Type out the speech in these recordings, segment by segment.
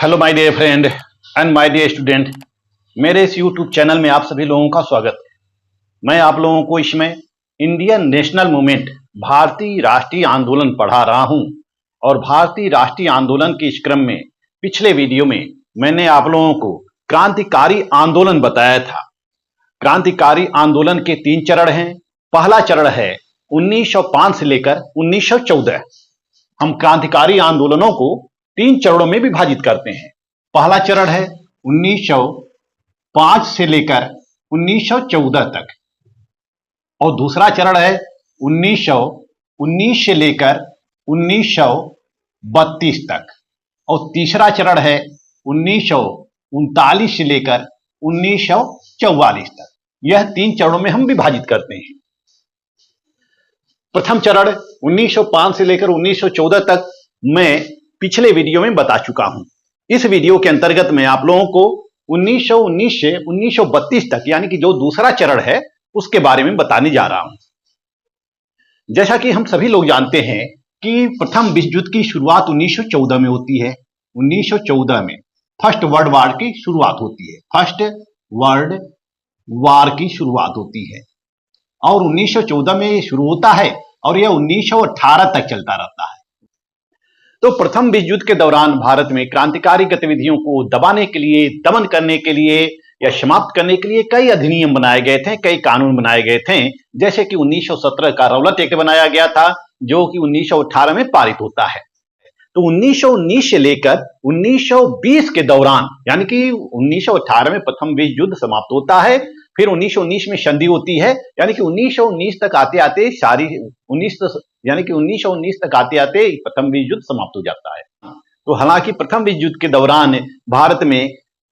Hello my dear friend and my dear student, मेरे इस YouTube channel में आप सभी लोगों का स्वागत है। मैं आप लोगों को इसमें इंडियन नेशनल मूवमेंट भारतीय राष्ट्रीय आंदोलन पढ़ा रहा हूं और भारतीय राष्ट्रीय आंदोलन के इस क्रम में पिछले वीडियो में मैंने आप लोगों को क्रांतिकारी आंदोलन बताया था। क्रांतिकारी आंदोलन के 3 चरण हैं। पहला चरण है 1905 से लेकर 1914। हम क्रांतिकारी आंदोलनों को 3 चरणों में विभाजित करते हैं। पहला चरण है 1905 से लेकर 1914 तक और दूसरा चरण है 1919 से लेकर 1932 तक और तीसरा चरण है 1939 से लेकर 1944 तक। यह 3 चरणों में हम विभाजित करते हैं। प्रथम चरण 1905 से लेकर 1914 तक मैं पिछले वीडियो में बता चुका हूं। इस वीडियो के अंतर्गत मैं आप लोगों को 1919 से 1932 तक यानी कि जो दूसरा चरण है उसके बारे में बताने जा रहा हूं। जैसा कि हम सभी लोग जानते हैं कि प्रथम विश्व युद्ध की शुरुआत 1914 में होती है। 1914 में फर्स्ट वर्ल्ड वार की शुरुआत होती है। फर्स्ट वर्ल्ड वार की शुरुआत होती है और 1914 में ये शुरू होता है और यह 1918 तक चलता रहता है। तो प्रथम विश्व युद्ध के दौरान भारत में क्रांतिकारी गतिविधियों को दबाने के लिए, दमन करने के लिए या समाप्त करने के लिए कई अधिनियम बनाए गए थे, कई कानून बनाए गए थे। जैसे कि 1917 का रौलट एक्ट बनाया गया था जो कि 1918 में पारित होता है। तो 1919 से लेकर 1920 के दौरान यानी कि 1918 में प्रथम विश्व युद्ध समाप्त होता है, फिर 1919 में संधि होती है यानी कि 1919 तक आते आते प्रथम विश्व युद्ध समाप्त हो जाता है। तो हालांकि प्रथम विश्व युद्ध के दौरान भारत में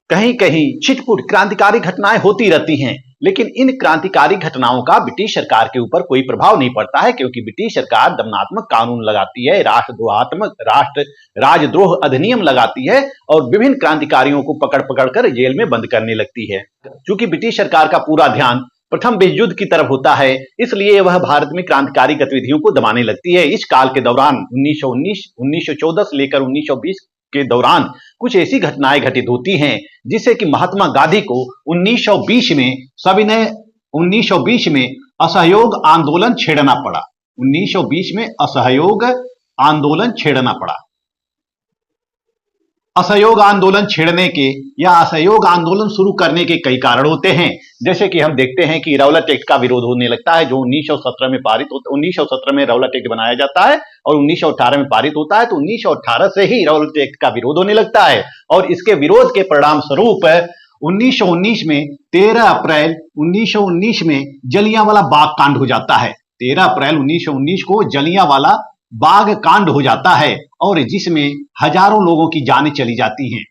कहीं कहीं छिटपुट क्रांतिकारी घटनाएं होती रहती हैं, लेकिन इन क्रांतिकारी घटनाओं का ब्रिटिश सरकार के ऊपर कोई प्रभाव नहीं पड़ता है, क्योंकि ब्रिटिश सरकार दमनात्मक कानून लगाती है, राजद्रोह अधिनियम लगाती है और विभिन्न क्रांतिकारियों को पकड़ पकड़ कर जेल में बंद करने लगती है। क्योंकि ब्रिटिश सरकार का पूरा ध्यान प्रथम विश्व युद्ध की तरफ होता है, इसलिए वह भारत में क्रांतिकारी गतिविधियों को दबाने लगती है। इस काल के दौरान 1914 से लेकर 1920 के दौरान कुछ ऐसी घटनाएं घटित होती हैं जिससे कि महात्मा गांधी को 1920 में असहयोग आंदोलन छेड़ना पड़ा। 1920 में असहयोग आंदोलन छेड़ना पड़ा। असहयोग आंदोलन छेड़ने के या असहयोग आंदोलन शुरू करने के कई कारण होते हैं। जैसे कि हम देखते हैं कि रौलट एक्ट का विरोध होने लगता है जो 1917 में पारित होता है। 1917 में रौलट एक्ट बनाया जाता है और 1918 में पारित होता है। तो 1918 से ही रौलट एक्ट का विरोध होने लगता है और इसके विरोध के परिणाम स्वरूप 1919 में 13 अप्रैल 1919 में जलियांवाला बाग कांड हो जाता है। 13 अप्रैल 1919 को जलियांवाला बाग कांड हो जाता है और जिसमें हजारों लोगों की जानें चली जाती हैं।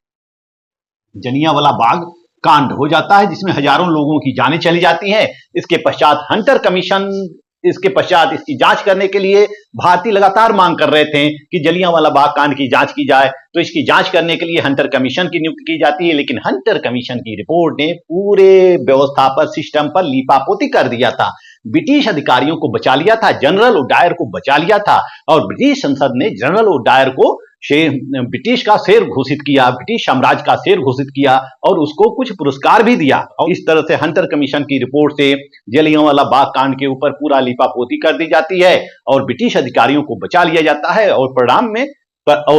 जलियांवाला बाग कांड हो जाता है जिसमें हजारों लोगों की जानें चली जाती हैं। इसके पश्चात हंटर कमीशन, इसके पश्चात इसकी जांच करने के लिए भारतीय लगातार मांग कर रहे थे कि जलियांवाला बाग कांड की जांच की जाए। तो इसकी जांच करने के लिए हंटर कमीशन की नियुक्ति की जाती है, लेकिन हंटर कमीशन की रिपोर्ट ने पूरे व्यवस्था पर, सिस्टम पर लीपापोती कर दिया था। ब्रिटिश अधिकारियों को बचा लिया था, जनरल ओडायर को बचा लिया था और ब्रिटिश संसद ने जनरल ओडायर को ब्रिटिश का शेर घोषित किया, ब्रिटिश साम्राज्य का शेर घोषित किया और उसको कुछ पुरस्कार भी दिया। और इस तरह से हंटर कमीशन की रिपोर्ट से जलियांवाला बाग कांड के ऊपर पूरा लीपापोती कर दी जाती है और ब्रिटिश अधिकारियों को बचा लिया जाता है और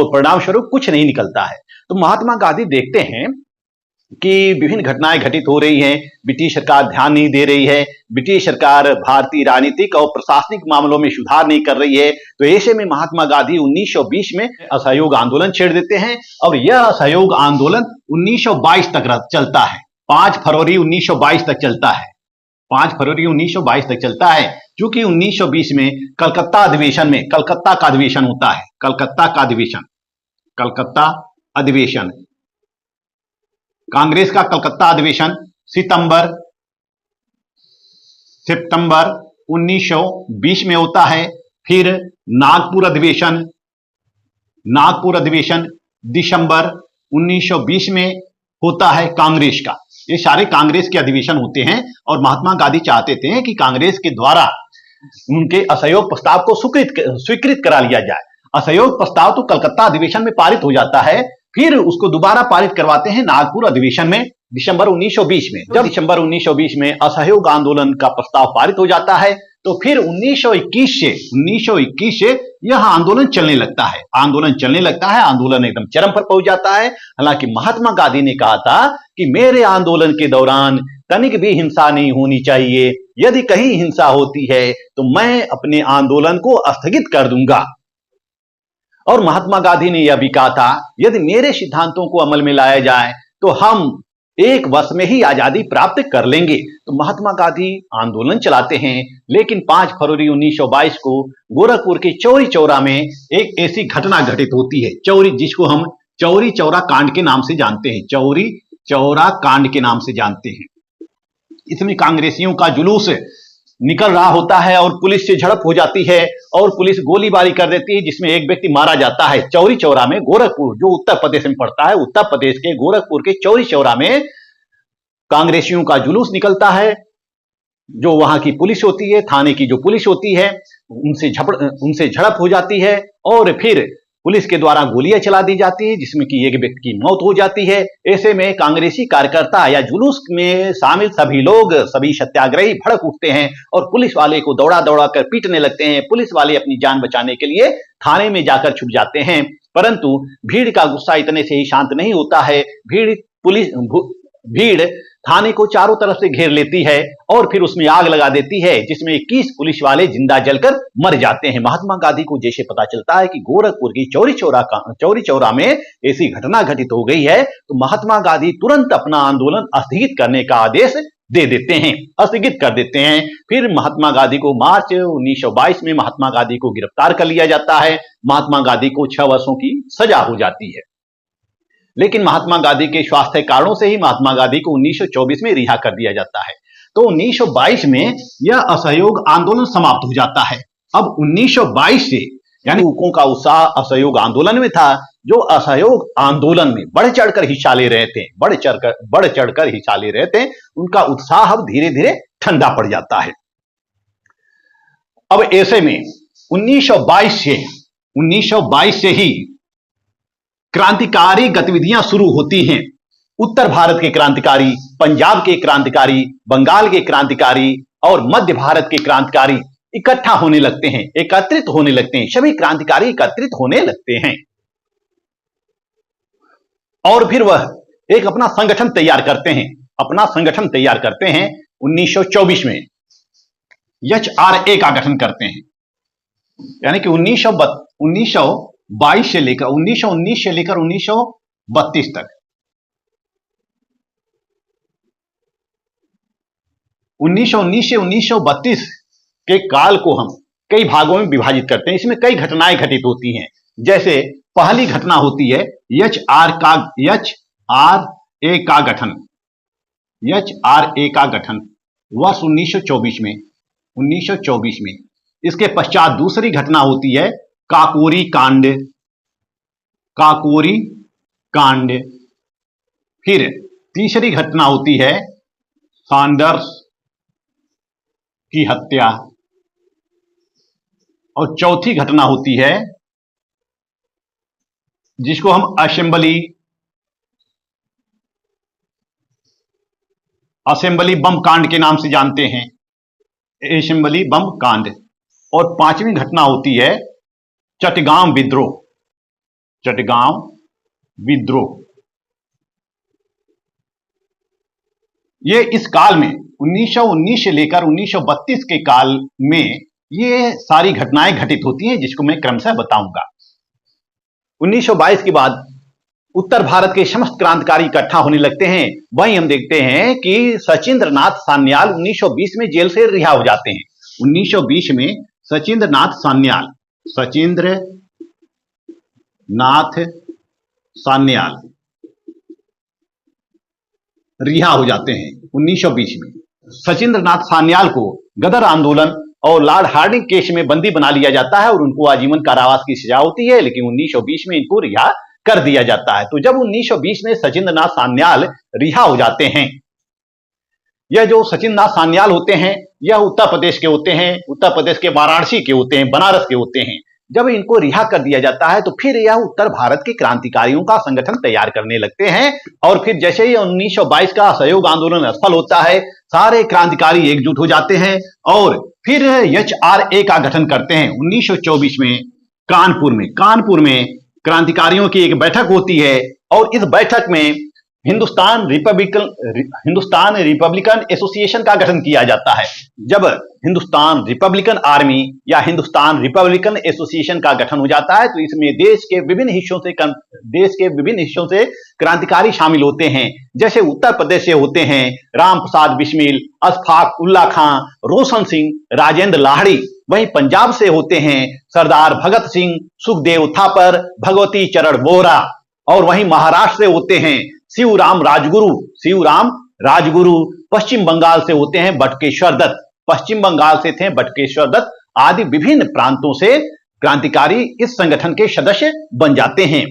परिणाम स्वरूप कुछ नहीं निकलता है। तो महात्मा गांधी देखते हैं कि विभिन्न घटनाएं घटित हो रही हैं, ब्रिटिश सरकार ध्यान नहीं दे रही है, ब्रिटिश सरकार भारतीय राजनीतिक और प्रशासनिक मामलों में सुधार नहीं कर रही है। तो ऐसे में महात्मा गांधी 1920 में असहयोग आंदोलन छेड़ देते हैं और यह असहयोग आंदोलन 1922 तक चलता है। 5 फरवरी 1922 तक चलता है। 5 फरवरी 1922 तक चलता है क्योंकि 1920 में कलकत्ता का अधिवेशन होता है। कलकत्ता अधिवेशन कांग्रेस का कलकत्ता अधिवेशन सितंबर 1920 में होता है। फिर नागपुर अधिवेशन दिसंबर 1920 में होता है कांग्रेस का। ये सारे कांग्रेस के अधिवेशन होते हैं और महात्मा गांधी चाहते थे कि कांग्रेस के द्वारा उनके असहयोग प्रस्ताव को स्वीकृत करा लिया जाए। असहयोग प्रस्ताव तो कलकत्ता अधिवेशन में पारित हो जाता है, फिर उसको दोबारा पारित करवाते हैं नागपुर अधिवेशन में दिसंबर 1920 में। जब दिसंबर 1920 में असहयोग आंदोलन का प्रस्ताव पारित हो जाता है तो फिर 1921 से यह आंदोलन चलने लगता है। आंदोलन एकदम चरम पर पहुंच जाता है। हालांकि महात्मा गांधी ने कहा था कि मेरे आंदोलन के दौरान तनिक भी हिंसा नहीं होनी चाहिए, यदि कहीं हिंसा होती है तो मैं अपने आंदोलन को स्थगित कर दूंगा। और महात्मा गांधी ने यह भी कहा था यदि मेरे सिद्धांतों को अमल में लाया जाए तो हम एक वर्ष में ही आजादी प्राप्त कर लेंगे। तो महात्मा गांधी आंदोलन चलाते हैं, लेकिन 5 फरवरी 1922 को गोरखपुर के चौरी चौरा में एक ऐसी घटना घटित होती है, जिसको हम चौरी चौरा कांड के नाम से जानते हैं। चौरी चौरा कांड के नाम से जानते हैं। इसमें कांग्रेसियों का जुलूस निकल रहा होता है और पुलिस से झड़प हो जाती है और पुलिस गोलीबारी कर देती है, जिसमें एक व्यक्ति मारा जाता है। चौरी चौरा में, गोरखपुर जो उत्तर प्रदेश में पड़ता है, उत्तर प्रदेश के गोरखपुर के चौरी चौरा में कांग्रेसियों का जुलूस निकलता है। जो वहां की पुलिस होती है, थाने की जो पुलिस होती है, उनसे झड़प हो जाती है और फिर पुलिस के द्वारा गोलियां चला दी जाती है, जिसमें कि एक व्यक्ति की मौत हो जाती है। ऐसे में कांग्रेसी कार्यकर्ता या जुलूस में शामिल सभी लोग, सभी सत्याग्रही भड़क उठते हैं और पुलिस वाले को दौड़ा दौड़ा कर पीटने लगते हैं। पुलिस वाले अपनी जान बचाने के लिए थाने में जाकर छुप जाते हैं, परंतु भीड़ का गुस्सा इतने से ही शांत नहीं होता है। भीड़ थाने को चारों तरफ से घेर लेती है और फिर उसमें आग लगा देती है, जिसमें 21 पुलिस वाले जिंदा जलकर मर जाते हैं। महात्मा गांधी को जैसे पता चलता है कि गोरखपुर की चौरी चौरा में ऐसी घटना घटित हो गई है, तो महात्मा गांधी तुरंत अपना आंदोलन स्थगित करने का आदेश दे देते हैं, स्थगित कर देते हैं। फिर महात्मा गांधी को मार्च 1922 में महात्मा गांधी को गिरफ्तार कर लिया जाता है। महात्मा गांधी को 6 वर्षों की सजा हो जाती है, लेकिन महात्मा गांधी के स्वास्थ्य कारणों से ही महात्मा गांधी को 1924 में रिहा कर दिया जाता है। तो 1922 में यह असहयोग आंदोलन समाप्त हो जाता है। अब 1922 से यानी लोगों का उत्साह असहयोग आंदोलन में था, जो असहयोग आंदोलन में बढ़ चढ़कर हिस्सा ले रहे थे, उनका उत्साह अब धीरे धीरे ठंडा पड़ जाता है। अब ऐसे में 1922 से ही क्रांतिकारी गतिविधियां शुरू होती हैं। उत्तर भारत के क्रांतिकारी, पंजाब के क्रांतिकारी, बंगाल के क्रांतिकारी और मध्य भारत के क्रांतिकारी इकट्ठा होने लगते हैं, एकत्रित होने लगते हैं। सभी क्रांतिकारी एकत्रित होने लगते हैं और फिर वह एक अपना संगठन तैयार करते हैं। 1924 में HRA का गठन करते हैं, यानी कि 1919 से लेकर 1932 तक 1919 से 1932 के काल को हम कई भागों में विभाजित करते हैं। इसमें कई घटनाएं घटित होती हैं। जैसे पहली घटना होती है HRA का गठन वर्ष 1924 में। इसके पश्चात दूसरी घटना होती है काकोरी कांड। फिर तीसरी घटना होती है सैंडर्स की हत्या और चौथी घटना होती है जिसको हम असेंबली बम कांड के नाम से जानते हैं, असेंबली बम कांड। और पांचवी घटना होती है चटगांव विद्रोह। ये इस काल में 1919 से लेकर 1932 के काल में ये सारी घटनाएं घटित होती हैं, जिसको मैं क्रमशः बताऊंगा। 1922 के बाद उत्तर भारत के समस्त क्रांतिकारी इकट्ठा होने लगते हैं। वहीं हम देखते हैं कि सचिंद्र नाथ सान्याल 1920 में जेल से रिहा हो जाते हैं। 1920 में सचिंद्र नाथ सान्याल रिहा हो जाते हैं 1920 में। सचिंद्र नाथ सान्याल को गदर आंदोलन और लॉर्ड हार्डिंग केस में बंदी बना लिया जाता है और उनको आजीवन कारावास की सजा होती है, लेकिन 1920 में इनको रिहा कर दिया जाता है। तो जब 1920 में सचिंद्र नाथ सान्याल रिहा हो जाते हैं, यह जो सचिंद्र नाथ सान्याल होते हैं यह उत्तर प्रदेश के होते हैं, उत्तर प्रदेश के वाराणसी के होते हैं, बनारस के होते हैं। जब इनको रिहा कर दिया जाता है तो फिर यह उत्तर भारत के क्रांतिकारियों का संगठन तैयार करने लगते हैं। और फिर जैसे ही 1922 का असहयोग आंदोलन असफल होता है, सारे क्रांतिकारी एकजुट हो जाते हैं और फिर HRA का गठन करते हैं 1924 में कानपुर में क्रांतिकारियों की एक बैठक होती है और इस बैठक में हिंदुस्तान रिपब्लिकन एसोसिएशन का गठन किया जाता है। जब हिंदुस्तान रिपब्लिकन आर्मी या हिंदुस्तान रिपब्लिकन एसोसिएशन का गठन हो जाता है तो इसमें देश के विभिन्न हिस्सों से क्रांतिकारी शामिल होते हैं। जैसे उत्तर प्रदेश से होते हैं राम प्रसाद बिस्मिल, अशफाक उल्ला खां, रोशन सिंह, राजेंद्र लाहिड़ी। वहीं पंजाब से होते हैं सरदार भगत सिंह, सुखदेव थापर, भगवती चरण बोहरा। और वहीं महाराष्ट्र से होते हैं शिवराम राजगुरु। पश्चिम बंगाल से होते हैं बटुकेश्वर दत्त आदि विभिन्न प्रांतों से क्रांतिकारी इस संगठन के सदस्य बन जाते हैं।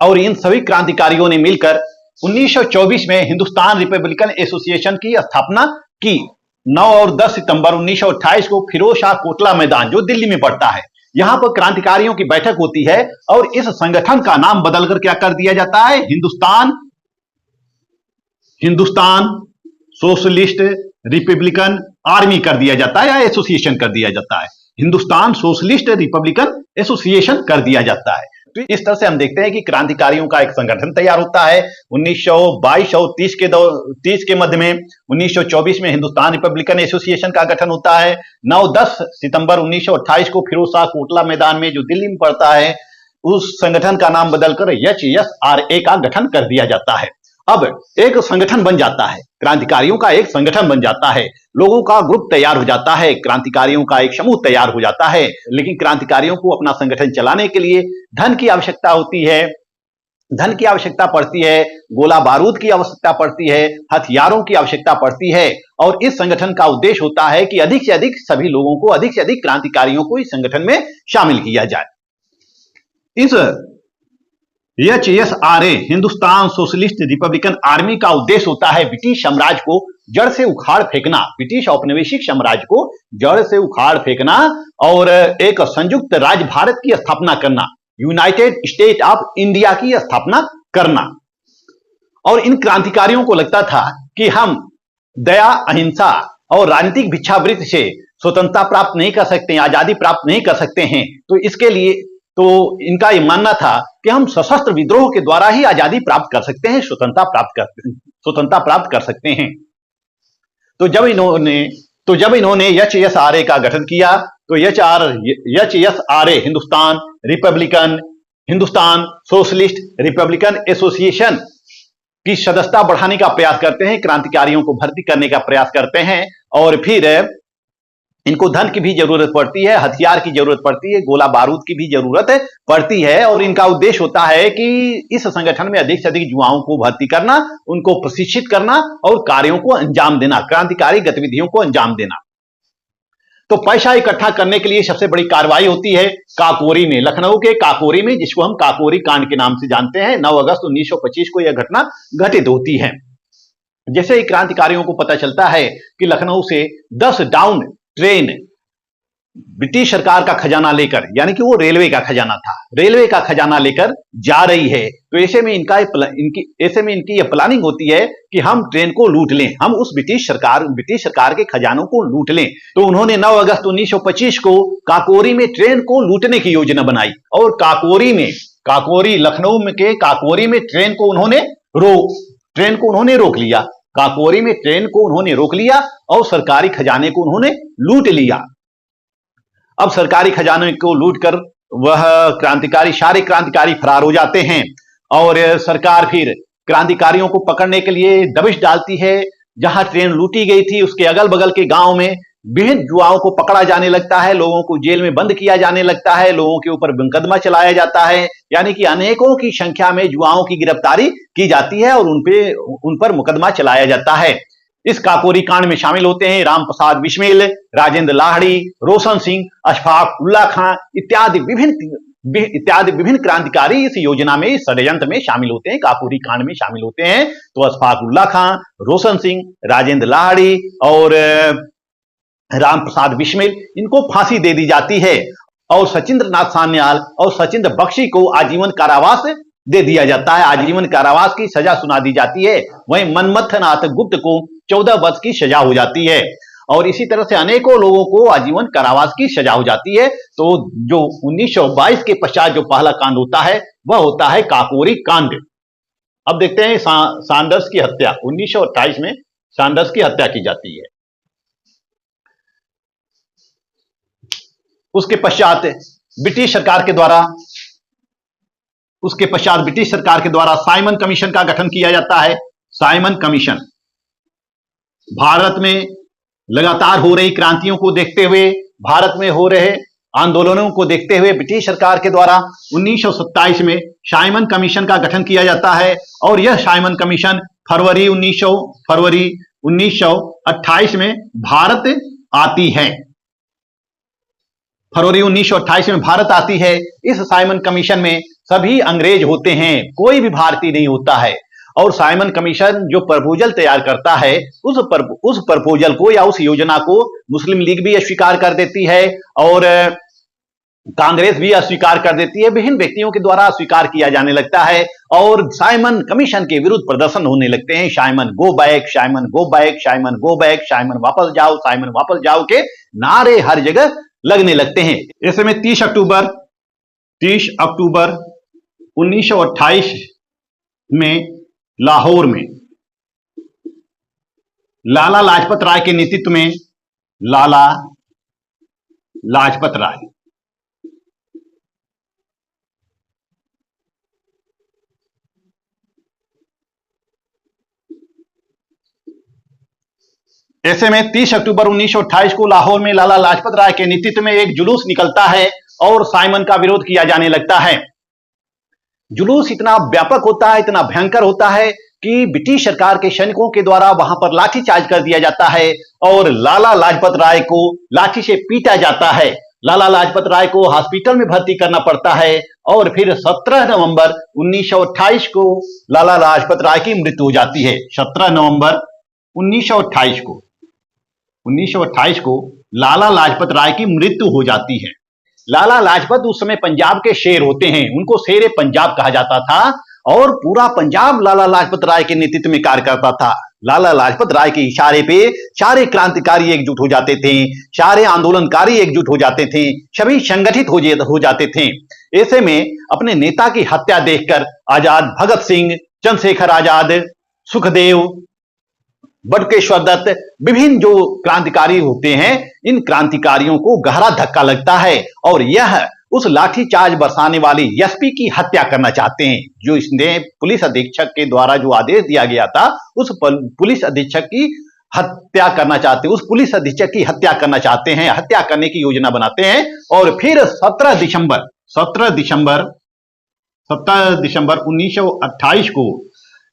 और इन सभी क्रांतिकारियों ने मिलकर 1924 में हिंदुस्तान रिपब्लिकन एसोसिएशन की स्थापना की। 9 और 10 सितंबर 1928 को फिरोज शाह कोटला मैदान जो दिल्ली में पड़ता है, यहां पर क्रांतिकारियों की बैठक होती है और इस संगठन का नाम बदलकर क्या कर दिया जाता है, हिंदुस्तान सोशलिस्ट रिपब्लिकन आर्मी कर दिया जाता है या एसोसिएशन कर दिया जाता है, हिंदुस्तान सोशलिस्ट रिपब्लिकन एसोसिएशन कर दिया जाता है। तो इस तरह से हम देखते हैं कि क्रांतिकारियों का एक संगठन तैयार होता है 1922 और 30 के मध्य में। 1924 में हिंदुस्तान रिपब्लिकन एसोसिएशन का गठन होता है। 9-10 सितंबर 1928 को फिरोज शाह कोटला मैदान में जो दिल्ली में पड़ता है, उस संगठन का नाम बदलकर HSRA का गठन कर दिया जाता है। अब एक संगठन बन जाता है, क्रांतिकारियों का एक संगठन बन जाता है, लोगों का ग्रुप तैयार हो जाता है, क्रांतिकारियों का एक समूह तैयार हो जाता है। लेकिन क्रांतिकारियों को अपना संगठन चलाने के लिए धन की आवश्यकता होती है, धन की आवश्यकता पड़ती है, गोला बारूद की आवश्यकता पड़ती है, हथियारों की आवश्यकता पड़ती है। और इस संगठन का उद्देश्य होता है कि अधिक से अधिक सभी लोगों को, अधिक से अधिक क्रांतिकारियों को इस संगठन में शामिल किया जाए। इस HSRA Hindustan socialist Republican army का उद्देश्य होता है ब्रिटिश साम्राज्य को जड़ से उखाड़ फेंकना, ब्रिटिश औपनिवेशिक साम्राज्य को जड़ से उखाड़ फेंकना और एक संयुक्त राज्य भारत की स्थापना करना, यूनाइटेड स्टेट ऑफ इंडिया की स्थापना करना। और इन क्रांतिकारियों को लगता था कि हम दया, अहिंसा और राजनीतिक भिक्षावृत्ति से स्वतंत्रता प्राप्त नहीं कर सकते, आजादी प्राप्त नहीं कर सकते हैं। तो इसके लिए तो इनका यह मानना था कि हम सशस्त्र विद्रोह के द्वारा ही आजादी प्राप्त कर सकते हैं, स्वतंत्रता प्राप्त कर सकते हैं। तो जब इन्होंने HSRA का गठन किया तो HSRA Hindustan socialist Republican association की सदस्यता बढ़ाने का प्रयास करते हैं, क्रांतिकारियों को भर्ती करने का प्रयास करते हैं। और फिर इनको धन की भी जरूरत पड़ती है, हथियार की जरूरत पड़ती है, गोला बारूद की भी जरूरत पड़ती है। और इनका उद्देश्य होता है कि इस संगठन में अधिक से अधिक युवाओं को भर्ती करना, उनको प्रशिक्षित करना और कार्यों को अंजाम देना, क्रांतिकारी गतिविधियों को अंजाम देना। तो पैसा इकट्ठा करने के लिए सबसे बड़ी कार्रवाई होती है काकोरी में, लखनऊ के काकोरी में, जिसको हम काकोरी कांड के नाम से जानते हैं। 9 अगस्त 1925 को यह घटना घटित होती है। जैसे ही क्रांतिकारियों को पता चलता है कि लखनऊ से 10 डाउन ट्रेन ब्रिटिश सरकार का खजाना लेकर, यानी कि वो रेलवे का खजाना था, रेलवे का खजाना लेकर जा रही है, तो ऐसे में इनकी यह प्लानिंग होती है कि हम ट्रेन को लूट लें, हम उस ब्रिटिश सरकार के खजानों को लूट लें। तो उन्होंने 9 अगस्त 1925 को काकोरी में ट्रेन को लूटने की योजना बनाई और लखनऊ के काकोरी में ट्रेन को उन्होंने रोक लिया। काकोरी में ट्रेन को उन्होंने रोक लिया और सरकारी खजाने को उन्होंने लूट लिया। अब सरकारी खजाने को लूटकर सारे क्रांतिकारी फरार हो जाते हैं और सरकार फिर क्रांतिकारियों को पकड़ने के लिए दबिश डालती है। जहां ट्रेन लूटी गई थी उसके अगल बगल के गांव में विभिन्न युवाओं को पकड़ा जाने लगता है, लोगों को जेल में बंद किया जाने लगता है, लोगों के ऊपर मुकदमा चलाया जाता है, यानी कि अनेकों की संख्या में युवाओं की गिरफ्तारी की जाती है और उन पर मुकदमा चलाया जाता है। इस काकोरी कांड में शामिल होते हैं राम प्रसाद बिस्मिल, राजेंद्र लाहिड़ी, रोशन सिंह, अशफाक उल्ला खां इत्यादि विभिन्न क्रांतिकारी इस योजना में, इस षड्यंत्र में शामिल होते हैं, काकोरी कांड में शामिल होते हैं। तो अशफाक उल्ला खां, रोशन सिंह, राजेंद्र लाहिड़ी और राम प्रसाद बिस्मिल, इनको फांसी दे दी जाती है और सचिंद्र नाथ सान्याल और सचिंद्र बख्शी को आजीवन कारावास दे दिया जाता है, आजीवन कारावास की सजा सुना दी जाती है। वहीं मनमथ नाथ गुप्त को 14 वर्ष की सजा हो जाती है और इसी तरह से अनेकों लोगों को आजीवन कारावास की सजा हो जाती है। तो जो 1922 के पश्चात जो पहला कांड होता है वह होता है काकोरी कांड। अब देखते हैं सैंडर्स की हत्या। 1928 में सैंडर्स की हत्या की जाती है। उसके पश्चात ब्रिटिश सरकार के द्वारा साइमन कमीशन का गठन किया जाता है। साइमन कमीशन भारत में लगातार हो रही क्रांतियों को देखते हुए, भारत में हो रहे आंदोलनों को देखते हुए ब्रिटिश सरकार के द्वारा 1927 में साइमन कमीशन का गठन किया जाता है और यह साइमन कमीशन फरवरी 1928 में भारत आती है। फरवरी 1928 में भारत आती है। इस साइमन कमीशन में सभी अंग्रेज होते हैं, कोई भी भारतीय नहीं होता है और साइमन कमीशन जो प्रपोजल तैयार करता है उस प्रपोजल को या उस योजना को मुस्लिम लीग भी अस्वीकार कर देती है और कांग्रेस भी अस्वीकार कर देती है। विभिन्न व्यक्तियों के द्वारा अस्वीकार किया जाने लगता है और साइमन कमीशन के विरुद्ध प्रदर्शन होने लगते हैं। Simon go back, Simon go back, Simon go back, Simon वापस जाओ, साइमन वापस जाओ के नारे हर जगह लगने लगते हैं। ऐसे में 30 अक्टूबर 1928 में लाहौर में लाला लाजपत राय के नेतृत्व में लाला लाजपत राय ऐसे में 30 अक्टूबर 1928 को लाहौर में लाला लाजपत राय के नेतृत्व में एक जुलूस निकलता है और साइमन का विरोध किया जाने लगता है। जुलूस इतना व्यापक होता है, इतना भयंकर होता है कि ब्रिटिश सरकार के सैनिकों के द्वारा वहां पर लाठीचार्ज कर दिया जाता है और लाला लाजपत राय को लाठी से पीटा जाता है। लाला लाजपत राय को हॉस्पिटल में भर्ती करना पड़ता है और फिर 17 नवंबर 1928 को लाला लाजपत राय की मृत्यु हो जाती है। 17 नवंबर 1928 को लाला लाजपत राय की मृत्यु हो जाती है। लाला लाजपत उस समय पंजाब के शेर होते हैं, उनको शेर पंजाब कहा जाता था और पूरा पंजाब लाला लाजपत राय के नेतृत्व में कार्य करता था। लाला लाजपत राय के इशारे पे सारे क्रांतिकारी एकजुट हो जाते थे, सारे आंदोलनकारी एकजुट हो जाते थे, सभी संगठित हो जाते थे। ऐसे में अपने नेता की हत्या देखकर आजाद, भगत सिंह, चंद्रशेखर आजाद, सुखदेव, बटुकेश्वर दत्त, विभिन्न जो क्रांतिकारी होते हैं, इन क्रांतिकारियों को गहरा धक्का लगता है और यह उस लाठीचार्ज बरसाने वाले एसपी की हत्या करना चाहते हैं। जो इसने पुलिस अधीक्षक के द्वारा जो आदेश दिया गया था उस पुलिस अधीक्षक की हत्या करना चाहते हैं, उस पुलिस अधीक्षक की हत्या करना चाहते हैं, हत्या करने की योजना बनाते हैं। और फिर 17 दिसंबर 1928 को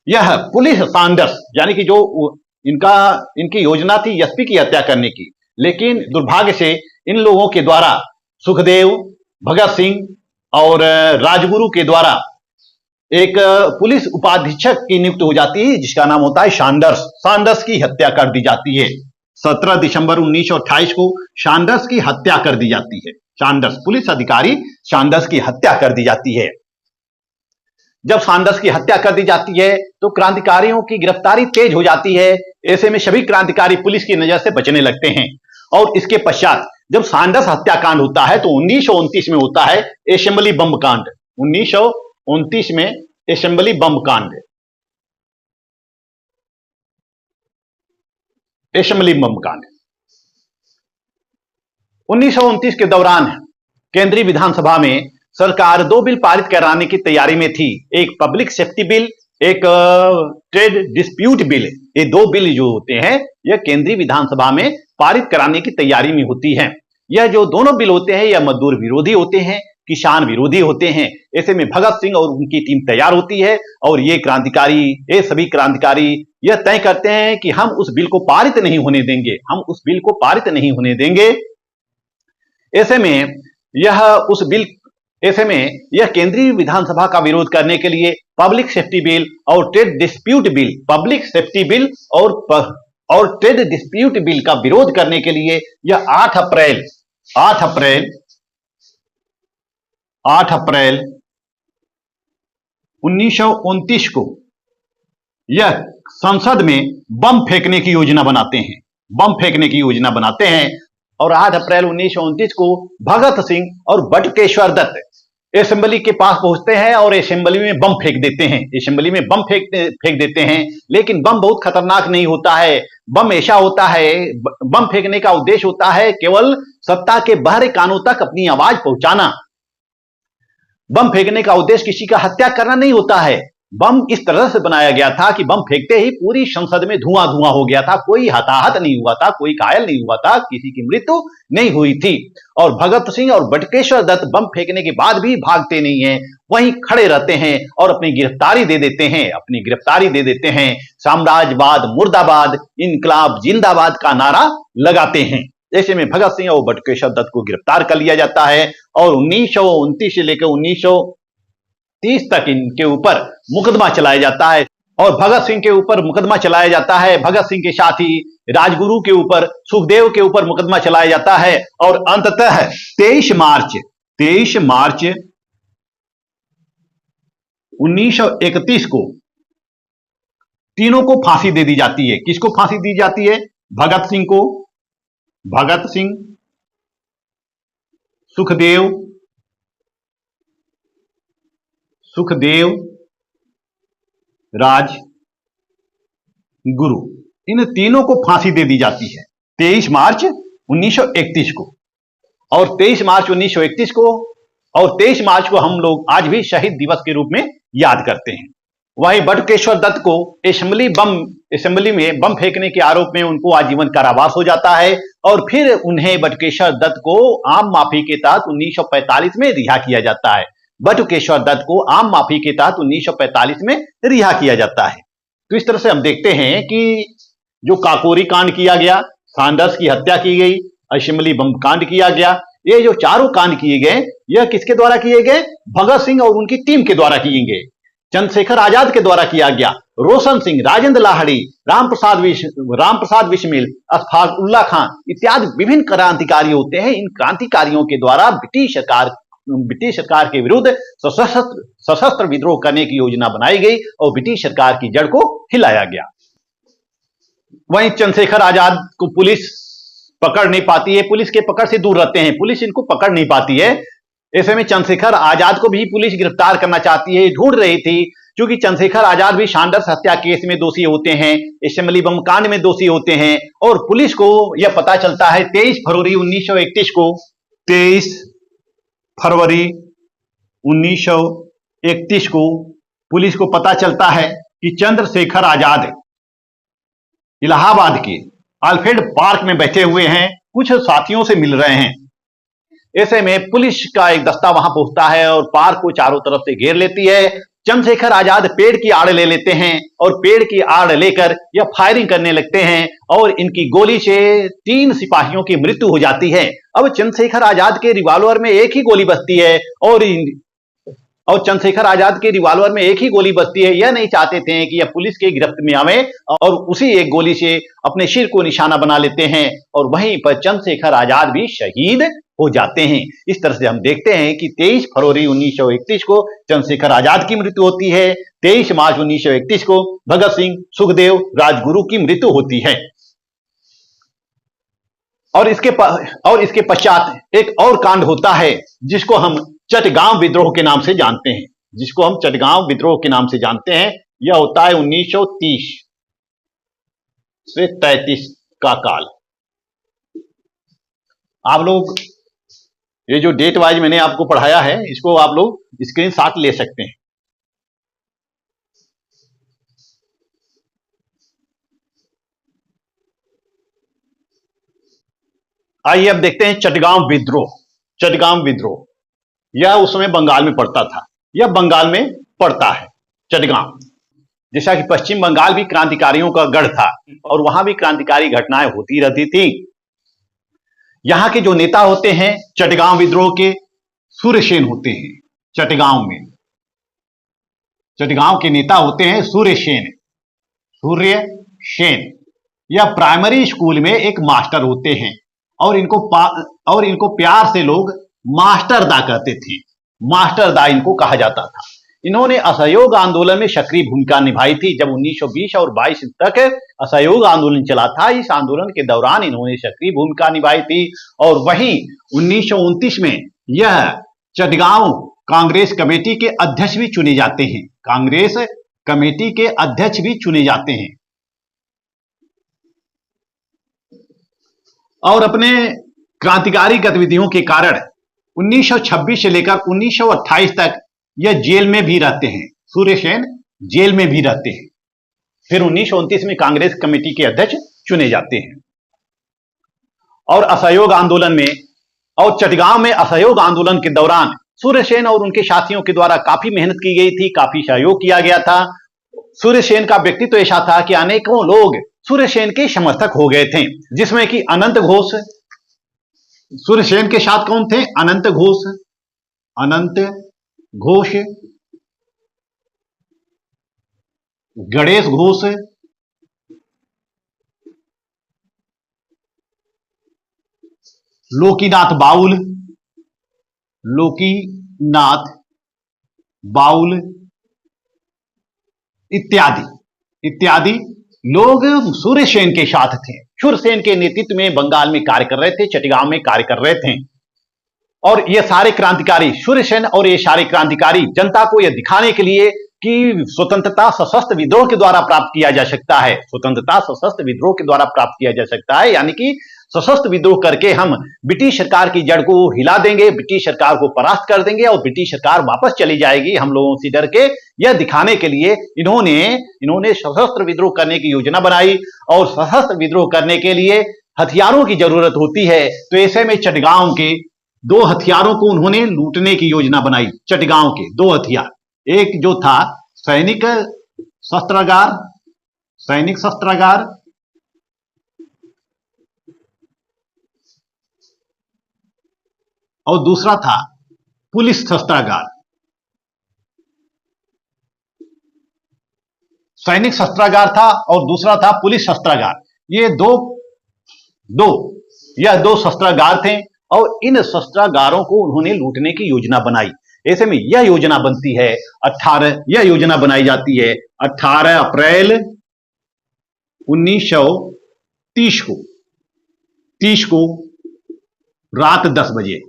यह पुलिस सैंडर्स, यानी कि जो इनकी योजना थी एसपी की हत्या करने की, लेकिन दुर्भाग्य से इन लोगों के द्वारा, सुखदेव, भगत सिंह और राजगुरु के द्वारा एक पुलिस उपाधीक्षक की नियुक्ति हो जाती है जिसका नाम होता है सैंडर्स। सैंडर्स की हत्या कर दी जाती है। 17 दिसंबर 1928 को सैंडर्स की हत्या कर दी जाती है। सैंडर्स, पुलिस अधिकारी सैंडर्स की हत्या कर दी जाती है। जब सैंडर्स की हत्या कर दी जाती है तो क्रांतिकारियों की गिरफ्तारी तेज हो जाती है। ऐसे में सभी क्रांतिकारी पुलिस की नजर से बचने लगते हैं और इसके पश्चात जब सैंडर्स हत्याकांड होता है तो 1929 में होता है असेंबली बम कांड। 1929 में असेंबली बम कांड, असेंबली बम कांड। 1929 के दौरान केंद्रीय विधानसभा में सरकार 2 बिल पारित कराने की तैयारी में थी, एक पब्लिक सेफ्टी बिल, एक ट्रेड डिस्प्यूट बिल। ये 2 बिल जो होते हैं यह केंद्रीय विधानसभा में पारित कराने की तैयारी में होती है। यह जो दोनों बिल होते हैं यह मजदूर विरोधी होते हैं, किसान विरोधी होते हैं। ऐसे में भगत सिंह और उनकी टीम तैयार होती है और ये सभी क्रांतिकारी यह तय करते हैं कि हम उस बिल को पारित नहीं होने देंगे, हम उस बिल को पारित नहीं होने देंगे। ऐसे में यह केंद्रीय विधानसभा का विरोध करने के लिए पब्लिक सेफ्टी बिल और trade dispute bill, public safety bill और ट्रेड डिस्प्यूट बिल का विरोध करने के लिए यह 8 अप्रैल 8 अप्रैल 1929 को यह संसद में बम फेंकने की योजना बनाते हैं, बम फेंकने की योजना बनाते हैं। और 8 अप्रैल 1929 को भगत सिंह और बटुकेश्वर दत्त असेंबली के पास पहुंचते हैं और असेंबली में बम फेंक देते हैं, असेंबली में बम फेंक देते हैं। लेकिन बम बहुत खतरनाक नहीं होता है। बम ऐसा होता है, बम फेंकने का उद्देश्य होता है केवल सत्ता के बाहरी कानों तक अपनी आवाज पहुंचाना। बम फेंकने का उद्देश्य किसी का हत्या करना नहीं होता है। बम इस तरह से बनाया गया था कि बम फेंकते ही पूरी संसद में धुआं धुआं हो गया था, कोई हताहत नहीं हुआ था, कोई घायल नहीं हुआ था, किसी की मृत्यु नहीं हुई थी। और भगत सिंह और बटुकेश्वर दत्त बम फेंकने के बाद भी भागते नहीं हैं, वहीं खड़े रहते हैं और अपनी गिरफ्तारी दे देते हैं, अपनी गिरफ्तारी दे देते हैं। साम्राज्यवाद मुर्दाबाद, इनकलाब जिंदाबाद का नारा लगाते हैं। ऐसे में भगत सिंह और बटुकेश्वर दत्त को गिरफ्तार कर लिया जाता है और 1929 से लेकर 1930 तक इनके ऊपर मुकदमा चलाया जाता है। और भगत सिंह के ऊपर मुकदमा चलाया जाता है, भगत सिंह के साथी राजगुरु के ऊपर, सुखदेव के ऊपर मुकदमा चलाया जाता है। और अंततः 23 मार्च 1931 को तीनों को फांसी दे दी जाती है। किसको फांसी दी जाती है? भगत सिंह को, भगत सिंह, सुखदेव, राजगुरु, इन तीनों को फांसी दे दी जाती है 23 मार्च 1931 को। और 23 मार्च 1931 को और 23 मार्च को हम लोग आज भी शहीद दिवस के रूप में याद करते हैं। वहीं बटुकेश्वर दत्त को असेंबली में बम फेंकने के आरोप में उनको आजीवन कारावास हो जाता है। और फिर उन्हें बटुकेश्वर दत्त को आम माफी के तहत 1945 में रिहा किया जाता है। बटुकेश्वर दत्त को आम माफी के तहत 1945 में रिहा किया जाता है। तो इस तरह से हम देखते हैं कि जो काकोरी कांड किया गया, सैंडर्स की हत्या की गई, असेंबली बम कांड किया गया, ये जो चारों कांड किए गए, यह किसके द्वारा किए गए? भगत सिंह और उनकी टीम के द्वारा किए गए, चंद्रशेखर आजाद के द्वारा किया गया। रोशन सिंह, राजेंद्र लाहिड़ी, रामप्रसाद बिस्मिल, अशफाकुल्लाह खान इत्यादि विभिन्न क्रांतिकारी होते हैं। इन क्रांतिकारियों के द्वारा ब्रिटिश सरकार के विरुद्ध सशस्त्र विद्रोह करने की योजना बनाई गई और ब्रिटिश सरकार की जड़ को हिलाया गया। वहीं चंद्रशेखर आजाद को पुलिस पकड़ नहीं पाती है, पुलिस के पकड़ से दूर रहते हैं, पुलिस इनको पकड़ नहीं पाती है। ऐसे में चंद्रशेखर आजाद को भी पुलिस गिरफ्तार करना चाहती है, ढूंढ रही थी, क्योंकि चंद्रशेखर आजाद भी सैंडर्स हत्या केस में दोषी होते हैं, असेंबली बम कांड में दोषी होते हैं। और पुलिस को यह पता चलता है 23 फरवरी 1931 को पुलिस को पता चलता है कि चंद्रशेखर आजाद इलाहाबाद के अल्फ्रेड पार्क में बैठे हुए हैं, कुछ साथियों से मिल रहे हैं। ऐसे में पुलिस का एक दस्ता वहां पहुंचता है और पार्क को चारों तरफ से घेर लेती है। चंद्रशेखर आजाद पेड़ की आड़ ले लेते हैं और पेड़ की आड़ लेकर यह फायरिंग करने लगते हैं और इनकी गोली से 3 सिपाहियों की मृत्यु हो जाती है। अब चंद्रशेखर आजाद के रिवॉल्वर में एक ही गोली बचती है और चंद्रशेखर आजाद के रिवॉल्वर में एक ही गोली बचती है। यह नहीं चाहते थे कि यह पुलिस के गिरफ्त में आवे और उसी एक गोली से अपने सिर को निशाना बना लेते हैं और वहीं पर चंद्रशेखर आजाद भी शहीद हो जाते हैं। इस तरह से हम देखते हैं कि 23 फरवरी 1931 को चंद्रशेखर आजाद की मृत्यु होती है, 23 मार्च 1931 को भगत सिंह, सुखदेव, राजगुरु की मृत्यु होती है। और इसके पश्चात एक और कांड होता है जिसको हम चटगांव विद्रोह के नाम से जानते हैं, यह होता है 1930 से 33 का काल। आप लोग ये जो डेट वाइज मैंने आपको पढ़ाया है, इसको आप लोग स्क्रीनशॉट ले सकते हैं। आइए अब देखते हैं चटगांव विद्रोह। यह उस समय बंगाल में पड़ता था, यह बंगाल में पड़ता है चटगांव। जैसा कि पश्चिम बंगाल भी क्रांतिकारियों का गढ़ था और वहां भी क्रांतिकारी घटनाएं होती रहती थी। यहां के जो नेता होते हैं चटगांव विद्रोह के, सूर्यसेन होते हैं। चटगांव के नेता होते हैं सूर्यसेन। यह प्राइमरी स्कूल में एक मास्टर होते हैं और इनको प्यार से लोग मास्टर दा कहते थे। मास्टरदा इनको कहा जाता था। इन्होंने असहयोग आंदोलन में सक्रिय भूमिका निभाई थी। जब 1920 और 22 तक असहयोग आंदोलन चला था, इस आंदोलन के दौरान इन्होंने सक्रिय भूमिका निभाई थी। और वहीं 1929 में यह चटगांव कांग्रेस कमेटी के अध्यक्ष भी चुने जाते हैं। कांग्रेस कमेटी के अध्यक्ष भी चुने जाते हैं। और अपने क्रांतिकारी गतिविधियों के कारण 1926 से लेकर 1928 तक यह जेल में भी रहते हैं। सूर्य सेन जेल में भी रहते हैं। फिर 1929 में कांग्रेस कमेटी के अध्यक्ष चुने जाते हैं। और असहयोग आंदोलन में और चटगांव में असहयोग आंदोलन के दौरान सूर्यसेन और उनके साथियों के द्वारा काफी मेहनत की गई थी, काफी सहयोग किया गया था। सूर्यसेन का व्यक्तित्व तो ऐसा था कि अनेकों लोग सूर्यसेन के समर्थक हो गए थे, जिसमें कि अनंत घोष, सूर्यसेन के साथ कौन थे? अनंत घोष, गणेश घोष, लोकीनाथ बाउल इत्यादि लोग सूर्यसेन के साथ थे। सूर्यसेन के नेतृत्व में बंगाल में कार्य कर रहे थे, चटगांव में कार्य कर रहे थे। और ये सारे क्रांतिकारी, सूर्यसेन और ये सारे क्रांतिकारी जनता को यह दिखाने के लिए कि स्वतंत्रता सशस्त्र विद्रोह के द्वारा प्राप्त किया जा सकता है। स्वतंत्रता सशस्त्र विद्रोह के द्वारा प्राप्त किया जा सकता है, यानी कि सशस्त्र विद्रोह करके हम ब्रिटिश सरकार की जड़ को हिला देंगे, ब्रिटिश सरकार को परास्त कर देंगे और ब्रिटिश सरकार वापस चली जाएगी हम लोगों से डर के। यह दिखाने के लिए इन्होंने सशस्त्र विद्रोह करने की योजना बनाई। और सशस्त्र विद्रोह करने के लिए हथियारों की जरूरत होती है, तो ऐसे में चटगांव के 2 हथियारों को उन्होंने लूटने की योजना बनाई। चटगांव के 2 हथियार, एक जो था सैनिक शस्त्रागार और दूसरा था पुलिस शस्त्रागार। सैनिक शस्त्रागार था और दूसरा था पुलिस शस्त्रागार। यह दो शस्त्रागार थे और इन शस्त्रागारों को उन्होंने लूटने की योजना बनाई। ऐसे में यह योजना बनती है यह योजना बनाई जाती है 18 अप्रैल 1930 को रात 10 बजे।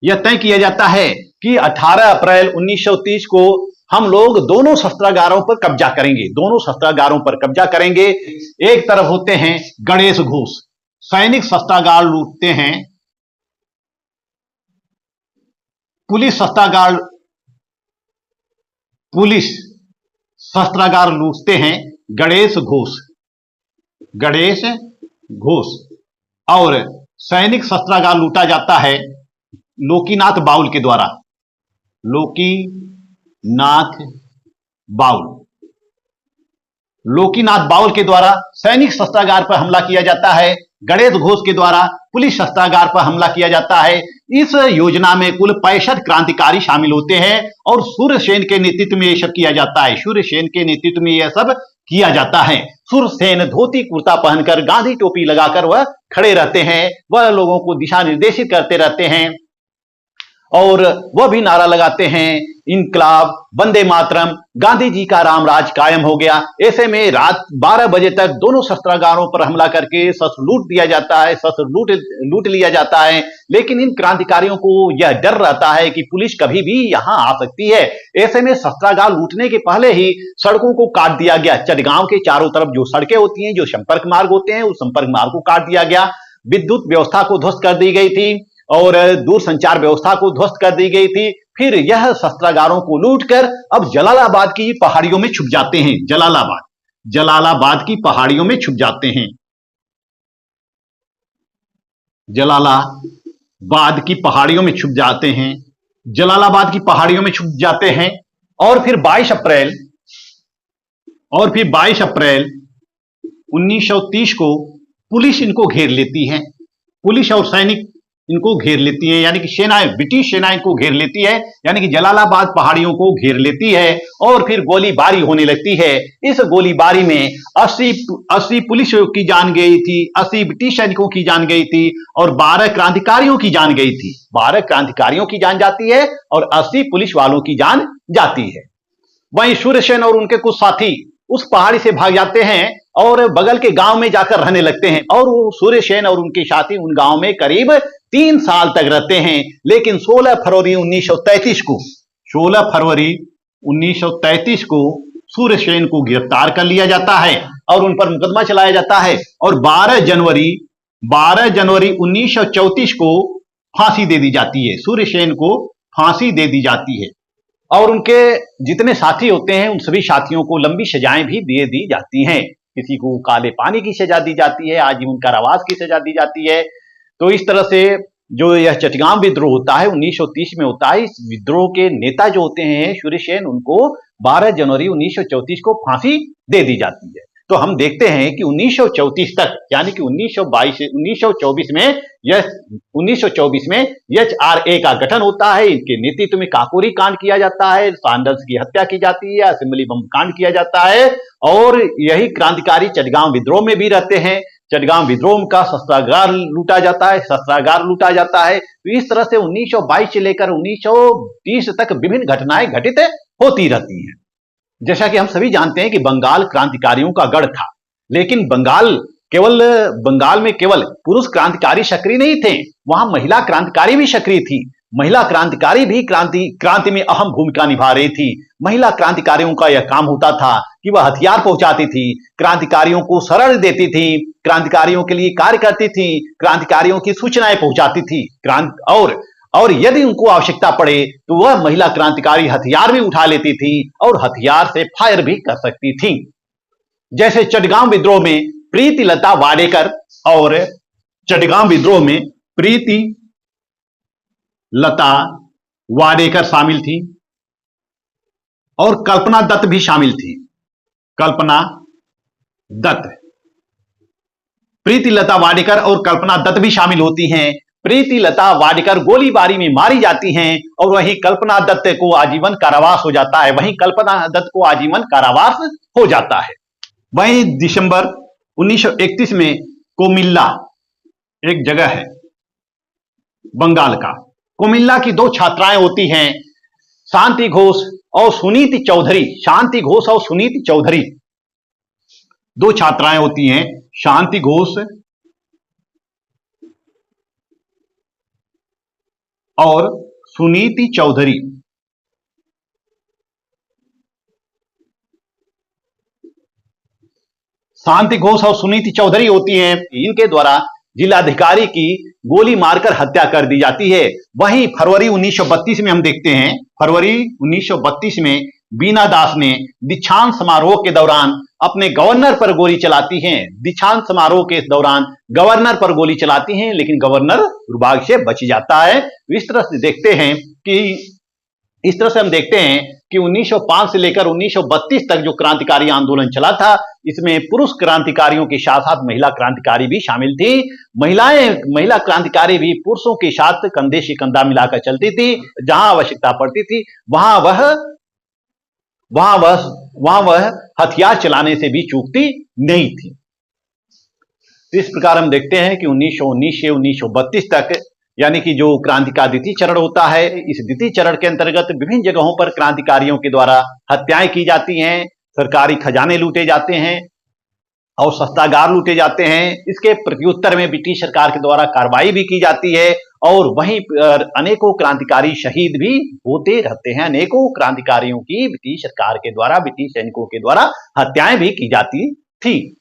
यह तय किया जाता है कि 18 अप्रैल 1930 को हम लोग दोनों शस्त्रागारों पर कब्जा करेंगे। एक तरफ होते हैं गणेश घोष, सैनिक शस्त्रागार लूटते हैं। पुलिस शस्त्रागार लूटते हैं गणेश घोष। और सैनिक शस्त्रागार लूटा जाता है लोकीनाथ बाउल के द्वारा। लोकीनाथ बाउल के द्वारा सैनिक शस्त्रागार पर हमला किया जाता है। गणेश घोष के द्वारा पुलिस शस्त्रागार पर हमला किया जाता है। इस योजना में कुल 65 क्रांतिकारी शामिल होते हैं और सूर्यसेन के नेतृत्व में यह सब किया जाता है। सूर्यसेन धोती कुर्ता पहनकर, गांधी टोपी लगाकर वह खड़े रहते हैं। वह लोगों को दिशा निर्देशित करते रहते हैं और वह भी नारा लगाते हैं, इनकलाब, वंदे मातरम, गांधी जी का रामराज कायम हो गया। ऐसे में रात 12 बजे तक दोनों शस्त्रागारों पर हमला करके शस्त्र लूट लिया जाता है। लेकिन इन क्रांतिकारियों को यह डर रहता है कि पुलिस कभी भी यहां आ सकती है। ऐसे में शस्त्रागार लूटने के पहले ही सड़कों को काट दिया गया। चटगांव के चारों तरफ जो सड़कें होती हैं, जो संपर्क मार्ग होते हैं, उस संपर्क मार्ग को काट दिया गया। विद्युत व्यवस्था को ध्वस्त कर दी गई थी और दूरसंचार व्यवस्था को ध्वस्त कर दी गई थी। फिर यह शस्त्रागारों को लूटकर अब जलालाबाद की पहाड़ियों में छुप जाते हैं। जलालाबाद की पहाड़ियों में छुप जाते हैं। जलालाबाद की पहाड़ियों में छुप जाते हैं। और फिर 22 अप्रैल 1930 को पुलिस इनको घेर लेती है। पुलिस और सैनिक इनको घेर लेती है, यानी कि सेनाएं, ब्रिटिश सेना इनको घेर लेती है, यानी कि जलालाबाद पहाड़ियों को घेर लेती है और फिर गोलीबारी होने लगती है। इस गोलीबारी में 80 पुलिस की जान गई थी, 80 ब्रिटिश सैनिकों की जान गई थी और 12 क्रांतिकारियों की जान गई थी। 12 क्रांतिकारियों की जान जाती है और 80 पुलिस वालों की जान जाती है। वहीं सूर्यसेन और उनके कुछ साथी उस पहाड़ी से भाग जाते हैं और बगल के गांव में जाकर रहने लगते हैं और वो सूर्यसेन और उनके साथी उन गांव में करीब 3 साल तक रहते हैं। लेकिन 16 फरवरी 1933 को सूर्यसेन को गिरफ्तार कर लिया जाता है और उन पर मुकदमा चलाया जाता है और 12 जनवरी 1934 को फांसी दे दी जाती है। सूर्यसेन को फांसी दे दी जाती है और उनके जितने साथी होते हैं उन सभी साथियों को लंबी सजाएं भी दे दी जाती हैं। किसी को काले पानी की सजा दी जाती है, आजीवन कारावास की सजा दी जाती है। तो इस तरह से जो यह चटगांव विद्रोह होता है 1930 में होता है। इस विद्रोह के नेता जो होते हैं सूर्यसेन, उनको 12 जनवरी 1934 को फांसी दे दी जाती है। तो हम देखते हैं कि 1934 तक, यानी कि 1922 से 1924 में HRA का गठन होता है। इनके नेतृत्व में काकोरी कांड किया जाता है, सैंडर्स की हत्या की जाती है, असेंबली बम कांड किया जाता है और यही क्रांतिकारी चटगांव विद्रोह में भी रहते हैं। चटगांव विद्रोह का शस्त्रागार लूटा जाता है। तो इस तरह से 1922 से लेकर 1930 तक विभिन्न घटनाएं घटित होती रहती हैं। जैसा कि हम सभी जानते हैं कि बंगाल क्रांतिकारियों का गढ़ था, लेकिन बंगाल में केवल पुरुष क्रांतिकारी सक्रिय नहीं थे, वहां महिला क्रांतिकारी भी सक्रिय थी। महिला क्रांतिकारी भी क्रांति में अहम भूमिका निभा रही थी। महिला क्रांतिकारियों का यह काम होता था कि वह हथियार पहुंचाती थी, क्रांतिकारियों को शरण देती थी, क्रांतिकारियों के लिए कार्य करती थी, क्रांतिकारियों की सूचनाएं पहुंचाती थी और यदि उनको आवश्यकता पड़े तो वह महिला क्रांतिकारी हथियार भी उठा लेती थी और हथियार से फायर भी कर सकती थी। जैसे चटगांव विद्रोह में प्रीतिलता वाडेकर शामिल थी और कल्पना दत्त भी शामिल थी। प्रीतिलता वाडेकर और कल्पना दत्त भी शामिल होती हैं। प्रीतिलता वाडेकर गोलीबारी में मारी जाती हैं और वहीं कल्पना दत्त को आजीवन कारावास हो जाता है। वहीं दिसंबर 1931 में कोमिल्ला, एक जगह है बंगाल का, कोमिल्ला की 2 छात्राएं होती हैं, शांति घोष और सुनीति चौधरी। 2 छात्राएं होती हैं, शांति घोष और सुनीति चौधरी। शांति घोष और सुनीति चौधरी होती हैं। इनके द्वारा जिलाधिकारी की गोली मारकर हत्या कर दी जाती है। वहीं फरवरी 1932 में हम देखते हैं, फरवरी 1932 में बीना दास ने दीक्षांत समारोह के दौरान अपने गवर्नर पर गोली चलाती हैं। दीक्षांत समारोह के दौरान गवर्नर पर गोली चलाती हैं, लेकिन गवर्नर दुर्भाग्य से बच जाता है। इस तरह से हम देखते हैं कि 1905 से लेकर 1932 तक जो क्रांतिकारी आंदोलन चला था, इसमें पुरुष क्रांतिकारियों के साथ साथ महिला क्रांतिकारी भी शामिल थी। महिला क्रांतिकारी भी पुरुषों के साथ कंधे से कंधा मिलाकर चलती थी। जहां आवश्यकता पड़ती थी वहां वह हथियार चलाने से भी चूकती नहीं थी। इस प्रकार हम देखते हैं कि 1919 से 1932 तक, यानी कि जो क्रांति का द्वितीय चरण होता है, इस द्वितीय चरण के अंतर्गत विभिन्न जगहों पर क्रांतिकारियों के द्वारा हत्याएं की जाती हैं, सरकारी खजाने लूटे जाते हैं और शस्त्रागार लूटे जाते हैं। इसके प्रत्युत्तर में ब्रिटिश सरकार के द्वारा कार्रवाई भी की जाती है और वहीं अनेकों क्रांतिकारी शहीद भी होते रहते हैं। अनेकों क्रांतिकारियों की ब्रिटिश सरकार के द्वारा, ब्रिटिश सैनिकों के द्वारा हत्याएं भी की जाती थी।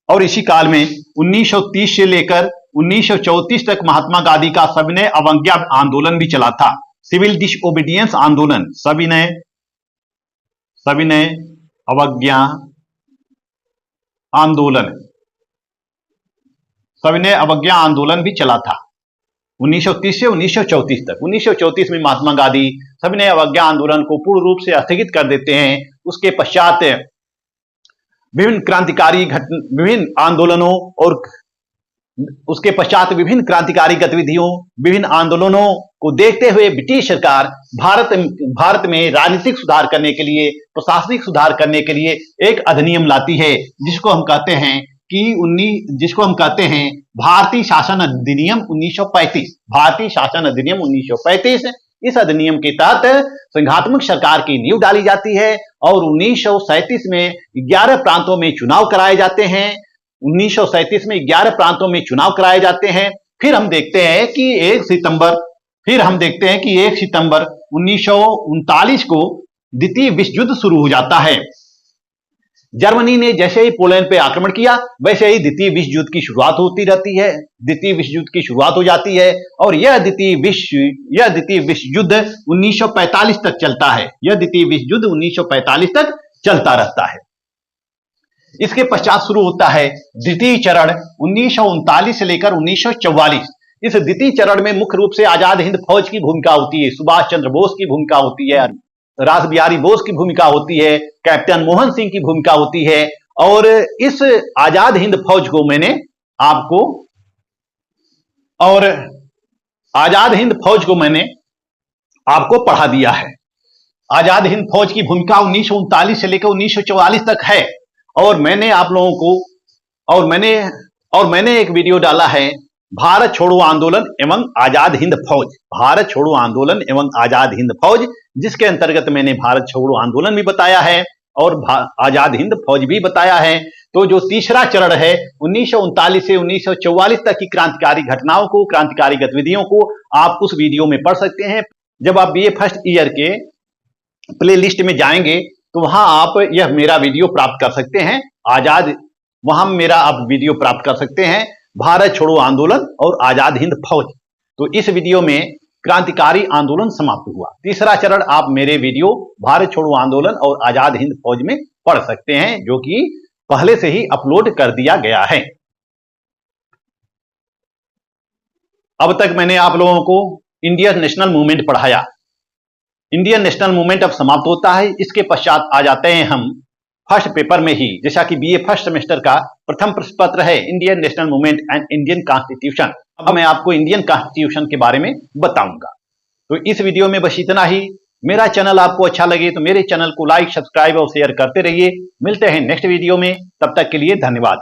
और इसी काल में 1930 से लेकर 1934 तक महात्मा गांधी का सविनय अवज्ञा आंदोलन भी चला था। सिविल डिसओबीडियंस आंदोलन, सविनय अवज्ञा आंदोलन भी चला था 1930 से 1934 तक। 1934 में महात्मा गांधी सविनय अवज्ञा आंदोलन को पूर्ण रूप से स्थगित कर देते हैं। उसके पश्चात विभिन्न आंदोलनों और उसके पश्चात विभिन्न क्रांतिकारी गतिविधियों, विभिन्न आंदोलनों को देखते हुए ब्रिटिश सरकार भारत में राजनीतिक सुधार करने के लिए, प्रशासनिक सुधार करने के लिए एक अधिनियम लाती है, जिसको हम कहते हैं भारतीय शासन अधिनियम 1935। भारतीय शासन अधिनियम 1935। इस अधिनियम के तहत संघात्मक सरकार की नींव डाली जाती है और 1937 में 11 प्रांतों में चुनाव कराए जाते हैं। 1937 में 11 प्रांतों में चुनाव कराए जाते हैं। फिर हम देखते हैं कि 1 सितंबर 1939 को द्वितीय विश्व युद्ध शुरू हो जाता है। जर्मनी ने जैसे ही पोलैंड पे आक्रमण किया, वैसे ही द्वितीय विश्व युद्ध की शुरुआत होती रहती है। द्वितीय विश्व युद्ध की शुरुआत हो जाती है और यह द्वितीय विश्व युद्ध 1945 तक चलता है। यह द्वितीय विश्व युद्ध 1945 तक चलता रहता है। इसके पश्चात शुरू होता है द्वितीय चरण 1939 से लेकर 1944। इस द्वितीय चरण में मुख्य रूप से आजाद हिंद फौज की भूमिका होती है, सुभाष चंद्र बोस की भूमिका होती है, रास बिहारी बोस की भूमिका होती है, कैप्टन मोहन सिंह की भूमिका होती है। और इस आजाद हिंद फौज को मैंने आपको पढ़ा दिया है। आजाद हिंद फौज की भूमिका 1939 से लेकर 1944 तक है। और मैंने आप लोगों को मैंने एक वीडियो डाला है, भारत छोड़ो आंदोलन एवं आजाद हिंद फौज। भारत छोड़ो आंदोलन एवं आजाद हिंद फौज, जिसके अंतर्गत मैंने भारत छोड़ो आंदोलन भी बताया है और आजाद हिंद फौज भी बताया है। तो जो तीसरा चरण है 1939 से 1944 तक की क्रांतिकारी घटनाओं को, क्रांतिकारी गतिविधियों को आप उस वीडियो में पढ़ सकते हैं। जब आप बीए फर्स्ट ईयर के प्ले लिस्ट में जाएंगे तो वहां आप यह मेरा वीडियो प्राप्त कर सकते हैं। वहां मेरा आप वीडियो प्राप्त कर सकते हैं, भारत छोड़ो आंदोलन और आजाद हिंद फौज। तो इस वीडियो में क्रांतिकारी आंदोलन समाप्त हुआ। तीसरा चरण आप मेरे वीडियो भारत छोड़ो आंदोलन और आजाद हिंद फौज में पढ़ सकते हैं, जो कि पहले से ही अपलोड कर दिया गया है। अब तक मैंने आप लोगों को इंडियन नेशनल मूवमेंट पढ़ाया। इंडियन नेशनल मूवमेंट अब समाप्त होता है। इसके पश्चात आ जाते हैं हम फर्स्ट पेपर में ही, जैसा कि बीए फर्स्ट सेमेस्टर का प्रथम प्रश्न पत्र है Indian national movement and Indian constitution. अब मैं आपको इंडियन कॉन्स्टिट्यूशन के बारे में बताऊंगा। तो इस वीडियो में बस इतना ही। मेरा चैनल आपको अच्छा लगे तो मेरे चैनल को लाइक, सब्सक्राइब और शेयर करते रहिए। मिलते हैं नेक्स्ट वीडियो में, तब तक के लिए धन्यवाद।